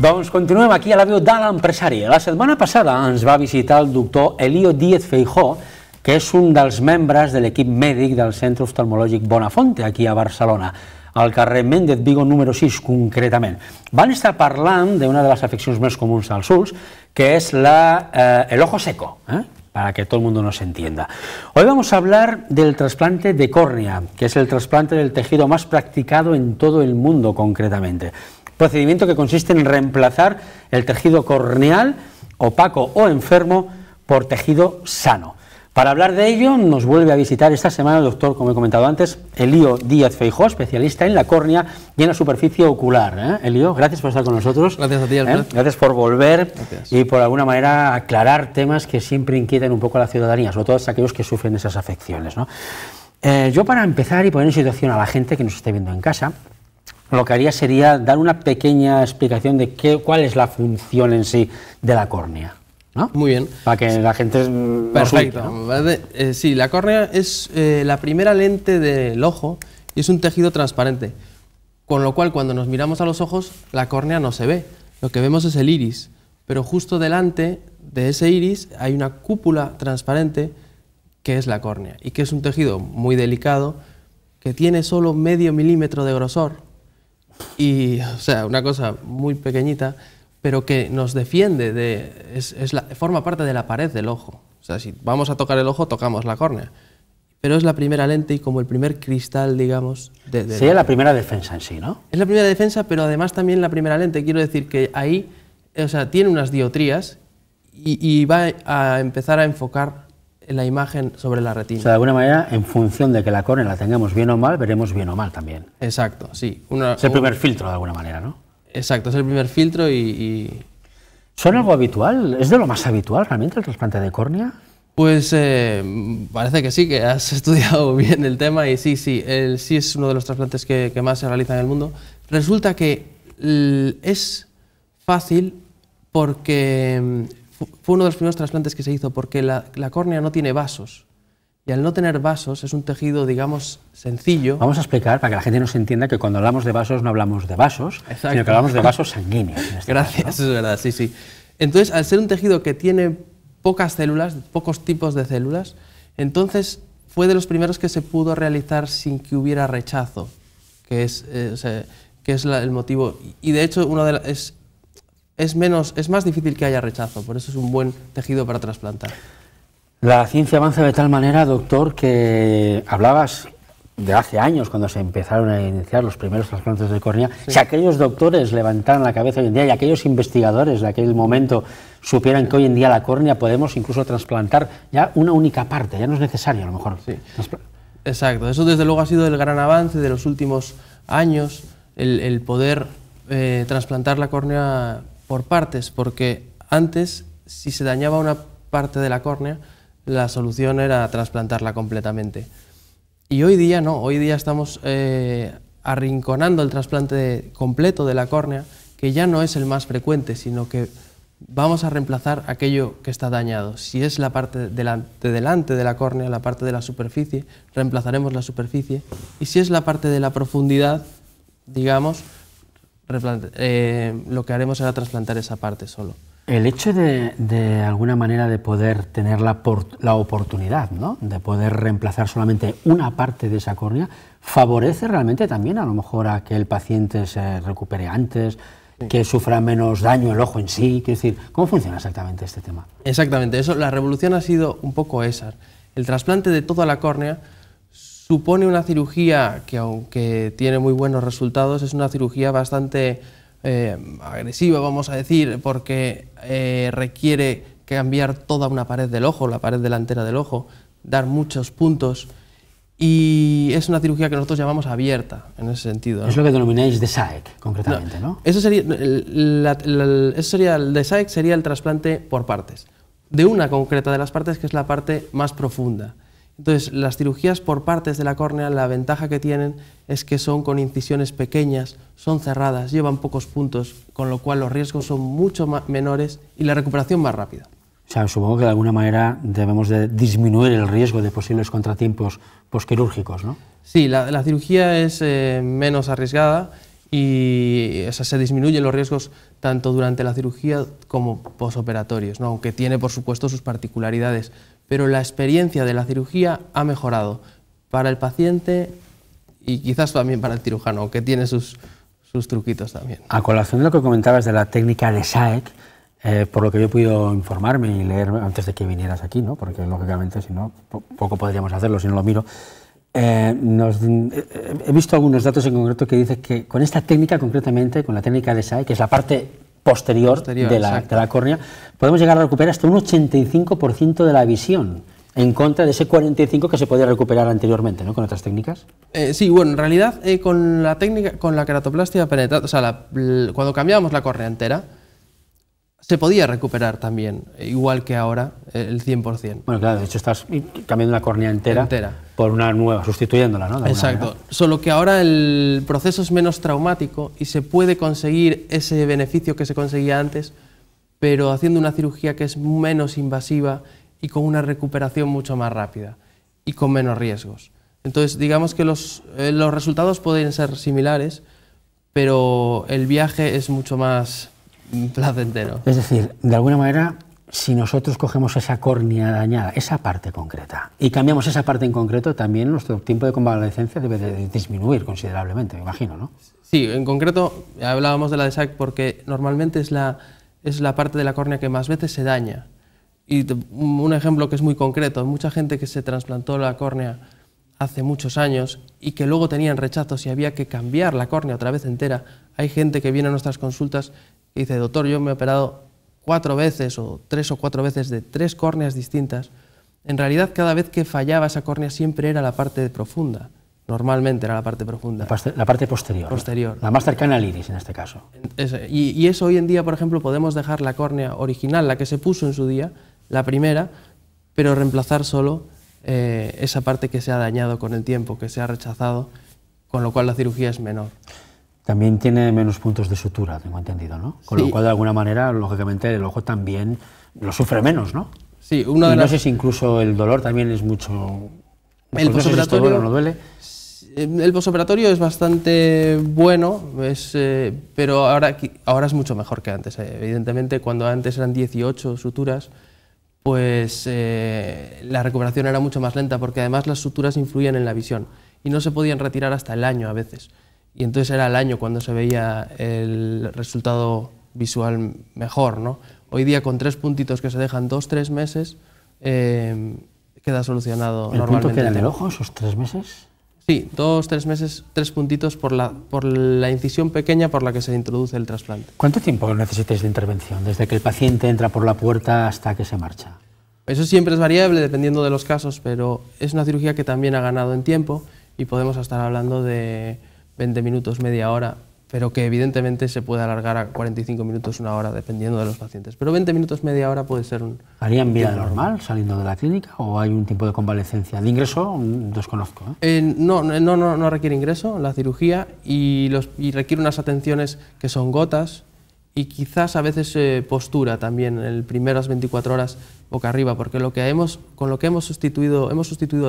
Doncs continuem aquí a la veu de l'empresari. La setmana passada ens va visitar el doctor Elío Díez Feijóo, que és un dels membres de l'equip mèdic del Centre Oftalmològic Bonafonte, aquí a Barcelona, al carrer Méndez Vigo número 6 concretament. Van estar parlant d'una de les afeccions més comuns als ulls, que és el ojo seco, para que todo el mundo nos entienda. Hoy vamos a hablar del trasplante de córnea, que es el trasplante del tejido más practicado en todo el mundo concretamente. Procedimiento que consiste en reemplazar el tejido corneal, opaco o enfermo, por tejido sano. Para hablar de ello, nos vuelve a visitar esta semana el doctor, como he comentado antes, Elío Díez Feijóo, especialista en la córnea y en la superficie ocular. Elío, gracias por estar con nosotros. Gracias a ti, Alfred. Gracias por volver. Gracias. Y por alguna manera aclarar temas que siempre inquietan un poco a la ciudadanía, sobre todo aquellos que sufren esas afecciones, ¿no? Yo, para empezar y poner en situación a la gente que nos esté viendo en casa, lo que haría sería dar una pequeña explicación de cuál es la función en sí de la córnea, ¿no? Muy bien. Para que la gente... Perfecto. ¿No? ¿Vale? Sí, la córnea es la primera lente del ojo y es un tejido transparente, con lo cual cuando nos miramos a los ojos la córnea no se ve, lo que vemos es el iris, pero justo delante de ese iris hay una cúpula transparente que es la córnea y que es un tejido muy delicado que tiene solo medio milímetro de grosor y, o sea, una cosa muy pequeñita, pero que nos defiende, forma parte de la pared del ojo. O sea, si vamos a tocar el ojo, tocamos la córnea. Pero es la primera lente y como el primer cristal, digamos... Sería la primera defensa en sí, ¿no? Es la primera defensa, pero además también la primera lente. Quiero decir que ahí, o sea, tiene unas dioptrías y va a empezar a enfocar la imagen sobre la retina. O sea, de alguna manera, en función de que la córnea la tengamos bien o mal, veremos bien o mal también. Exacto, sí. Es el primer filtro, de alguna manera, ¿no? Exacto, es el primer filtro y... ¿Son algo habitual? ¿Es de lo más habitual realmente el trasplante de córnea? Pues parece que sí, que has estudiado bien el tema y sí, sí es uno de los trasplantes que más se realizan en el mundo. Resulta que es fácil porque fue uno de los primeros trasplantes que se hizo, porque la córnea no tiene vasos. Y al no tener vasos, es un tejido, digamos, sencillo. Vamos a explicar, para que la gente nos entienda, que cuando hablamos de vasos no hablamos de vasos, exacto, sino que hablamos de vasos sanguíneos. Gracias, caso, ¿no? Es verdad, sí, sí. Entonces, al ser un tejido que tiene pocas células, pocos tipos de células, entonces fue de los primeros que se pudo realizar sin que hubiera rechazo, que es el motivo. Y de hecho, es más difícil que haya rechazo, por eso es un buen tejido para trasplantar. La ciencia avanza de tal manera, doctor, que hablabas de hace años, cuando se empezaron a iniciar los primeros trasplantes de córnea, sí. Si aquellos doctores levantaran la cabeza hoy en día y aquellos investigadores de aquel momento supieran que hoy en día la córnea podemos incluso trasplantar ya una única parte, ya no es necesario a lo mejor. Sí. Exacto, eso desde luego ha sido el gran avance de los últimos años, el poder trasplantar la córnea por partes, porque antes, si se dañaba una parte de la córnea, la solución era trasplantarla completamente. Y hoy día no, hoy día estamos arrinconando el trasplante completo de la córnea, que ya no es el más frecuente, sino que vamos a reemplazar aquello que está dañado. Si es la parte de delante de la córnea, la parte de la superficie, reemplazaremos la superficie. Y si es la parte de la profundidad, digamos, lo que haremos será trasplantar esa parte solo. El hecho de alguna manera de poder tener la oportunidad, ¿no?, de poder reemplazar solamente una parte de esa córnea, favorece realmente también a lo mejor a que el paciente se recupere antes, sí, que sufra menos daño el ojo en sí. Quiero decir, ¿cómo funciona exactamente este tema? Exactamente, la revolución ha sido un poco esa. El trasplante de toda la córnea supone una cirugía que, aunque tiene muy buenos resultados, es una cirugía bastante agresiva, vamos a decir, porque requiere cambiar toda una pared del ojo, la pared delantera del ojo, dar muchos puntos, y es una cirugía que nosotros llamamos abierta, en ese sentido, ¿no? Es lo que denomináis DESAEC, concretamente, ¿no? Eso sería, el DESAEC sería el trasplante por partes, de una concreta de las partes, que es la parte más profunda. Entonces, las cirugías por partes de la córnea, la ventaja que tienen es que son con incisiones pequeñas, son cerradas, llevan pocos puntos, con lo cual los riesgos son mucho menores y la recuperación más rápida. O sea, supongo que de alguna manera debemos de disminuir el riesgo de posibles contratiempos posquirúrgicos, ¿no? Sí, la cirugía es menos arriesgada y se disminuyen los riesgos tanto durante la cirugía como posoperatorios, ¿no? Aunque tiene por supuesto sus particularidades, pero la experiencia de la cirugía ha mejorado para el paciente y quizás también para el cirujano, aunque tiene sus truquitos también. A colación de lo que comentabas de la técnica de Sáez, por lo que yo he podido informarme y leer antes de que vinieras aquí, ¿no? Porque lógicamente si no, poco podríamos hacerlo si no lo miro, he visto algunos datos en concreto que dicen que con esta técnica concretamente, con la técnica de Sáez, que es la parte posterior de la córnea, podemos llegar a recuperar hasta un 85% de la visión, en contra de ese 45% que se podía recuperar anteriormente, ¿no? Con otras técnicas. Sí, bueno, en realidad con la técnica, con la queratoplastia penetrante, o sea, cuando cambiábamos la córnea entera, se podía recuperar también, igual que ahora, el 100%. Bueno, claro, de hecho estás cambiando la córnea entera por una nueva, sustituyéndola, ¿no? Exacto, solo que ahora el proceso es menos traumático y se puede conseguir ese beneficio que se conseguía antes, pero haciendo una cirugía que es menos invasiva y con una recuperación mucho más rápida y con menos riesgos. Entonces, digamos que los resultados pueden ser similares, pero el viaje es mucho más placentero. Es decir, de alguna manera, si nosotros cogemos esa córnea dañada, esa parte concreta, y cambiamos esa parte en concreto, también nuestro tiempo de convalecencia debe de disminuir considerablemente, me imagino, ¿no? Sí, en concreto hablábamos de la de Sáez porque normalmente es la parte de la córnea que más veces se daña. Y un ejemplo que es muy concreto, mucha gente que se trasplantó la córnea hace muchos años y que luego tenían rechazos y había que cambiar la córnea otra vez entera. Hay gente que viene a nuestras consultas y dice, doctor, yo me he operado 4 veces o 3 o 4 veces de 3 córneas distintas. En realidad, cada vez que fallaba esa córnea siempre era la parte profunda. Normalmente era la parte profunda. La parte posterior. Posterior. La más cercana al iris, en este caso. Y eso hoy en día, por ejemplo, podemos dejar la córnea original, la que se puso en su día, la primera, pero reemplazar solo esa parte que se ha dañado con el tiempo, que se ha rechazado, con lo cual la cirugía es menor. También tiene menos puntos de sutura, tengo entendido, ¿no? Con lo cual, de alguna manera, lógicamente, el ojo también lo sufre menos, ¿no? Sí, no sé si incluso el dolor también es mucho... El posoperatorio no duele. El posoperatorio es bastante bueno, pero ahora es mucho mejor que antes. Evidentemente, cuando antes eran 18 suturas, pues la recuperación era mucho más lenta, porque además las suturas influían en la visión y no se podían retirar hasta el año a veces. Y entonces era el año cuando se veía el resultado visual mejor, ¿no? Hoy día con 3 puntitos que se dejan 2-3 meses, queda solucionado normalmente. ¿El punto queda en el ojo esos 3 meses? Sí, 2-3 meses, 3 puntitos por la incisión pequeña por la que se introduce el trasplante. ¿Cuánto tiempo necesitáis de intervención, desde que el paciente entra por la puerta hasta que se marcha? Eso siempre es variable dependiendo de los casos, pero es una cirugía que también ha ganado en tiempo y podemos estar hablando de 20 minutos, media hora, pero que evidentemente se puede alargar a 45 minutos, 1 hora, dependiendo de los pacientes. Pero 20 minutos, media hora puede ser un... ¿Harían vida normal saliendo de la clínica o hay un tiempo de convalecencia? ¿De ingreso? Desconozco. No requiere ingreso la cirugía y requiere unas atenciones que son gotas y quizás a veces postura también, en las primeras 24 horas boca arriba, porque con lo que hemos sustituido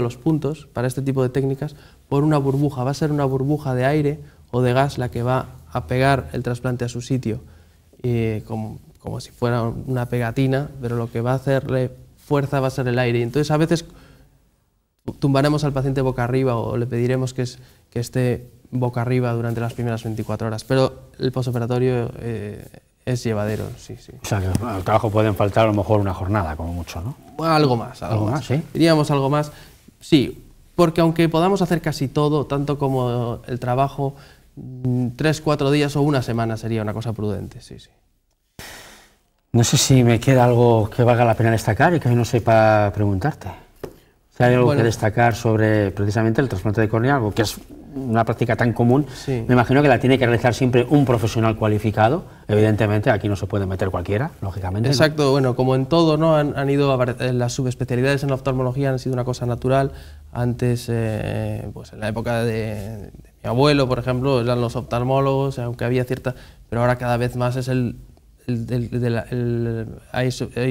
los puntos para este tipo de técnicas por una burbuja. Va a ser una burbuja de aire o de gas la que va a pegar el trasplante a su sitio, como si fuera una pegatina, pero lo que va a hacerle fuerza va a ser el aire. Y entonces a veces tumbaremos al paciente boca arriba o le pediremos que esté boca arriba durante las primeras 24 horas, pero el posoperatorio es llevadero, sí. O sea, que al trabajo pueden faltar a lo mejor una jornada, como mucho, ¿no? Algo más. ¿Sí? Diríamos algo más, sí, porque aunque podamos hacer casi todo, tanto como el trabajo, 3-4 días o 1 semana sería una cosa prudente, sí. No sé si me queda algo que valga la pena destacar y que no sepa preguntarte. Si hay algo que destacar sobre precisamente el trasplante de córnea, algo que es una práctica tan común, me imagino que la tiene que realizar siempre un profesional cualificado. Evidentemente, aquí no se puede meter cualquiera, lógicamente. Exacto, ¿no? Bueno, como en todo, ¿no? Han ido las subespecialidades en la oftalmología han sido una cosa natural. Antes, pues en la época de mi abuelo, por ejemplo, eran los oftalmólogos, aunque había cierta... Pero ahora cada vez más es ahí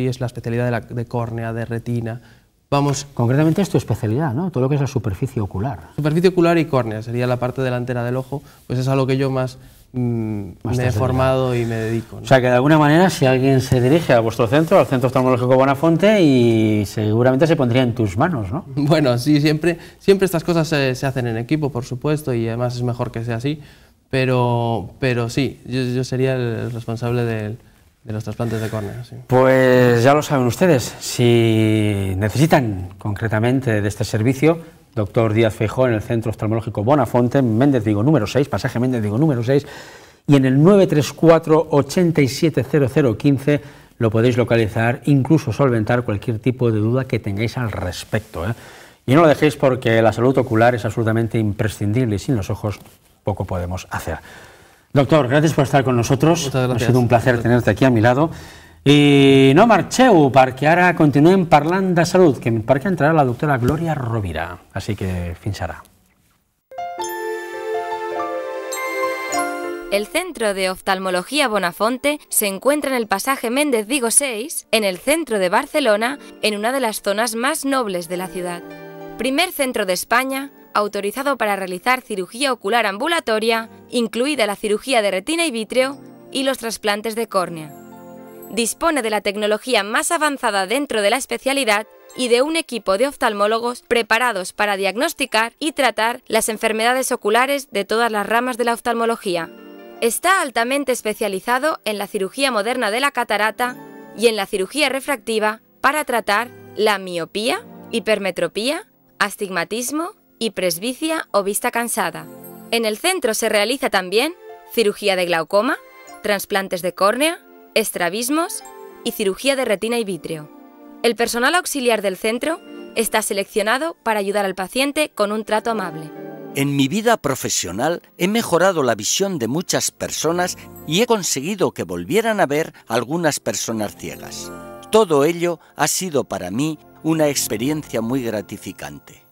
es la especialidad de córnea, de retina, vamos... Concretamente es tu especialidad, ¿no? Todo lo que es la superficie ocular. Superficie ocular y córnea, sería la parte delantera del ojo, pues es a lo que yo más me he formado y me dedico, ¿no? O sea que de alguna manera, si alguien se dirige a vuestro centro, al Centro Oftalmológico Bonafonte, y seguramente se pondría en tus manos, ¿no? Bueno, sí, siempre estas cosas se hacen en equipo, por supuesto, y además es mejor que sea así, pero sí, yo sería el responsable de los trasplantes de córnea. Sí. Pues ya lo saben ustedes, si necesitan concretamente de este servicio, doctor Díaz Feijóo, en el Centro Oftalmológico Bonafonte, Méndez Vigo número 6, pasaje Méndez Vigo número 6, y en el 934 870015 lo podéis localizar, incluso solventar cualquier tipo de duda que tengáis al respecto, ¿eh? Y no lo dejéis, porque la salud ocular es absolutamente imprescindible y sin los ojos poco podemos hacer. Doctor, gracias por estar con nosotros. Muchas gracias. Ha sido un placer tenerte aquí a mi lado. I no marxeu, perquè ara continuem parlant de salut, perquè entrarà la doctora Glòria Rovira. Així que fins ara. El Centro de Oftalmología Bonafonte se encuentra en el pasaje Méndez Vigo 6, en el centro de Barcelona, en una de las zonas más nobles de la ciudad. Primer centro de España autorizado para realizar cirugía ocular ambulatoria, incluida la cirugía de retina y vítreo y los trasplantes de córnea. Dispone de la tecnología más avanzada dentro de la especialidad y de un equipo de oftalmólogos preparados para diagnosticar y tratar las enfermedades oculares de todas las ramas de la oftalmología. Está altamente especializado en la cirugía moderna de la catarata y en la cirugía refractiva para tratar la miopía, hipermetropía, astigmatismo y presbicia o vista cansada. En el centro se realiza también cirugía de glaucoma, trasplantes de córnea, estrabismos y cirugía de retina y vítreo. El personal auxiliar del centro está seleccionado para ayudar al paciente con un trato amable. En mi vida profesional he mejorado la visión de muchas personas y he conseguido que volvieran a ver a algunas personas ciegas. Todo ello ha sido para mí una experiencia muy gratificante.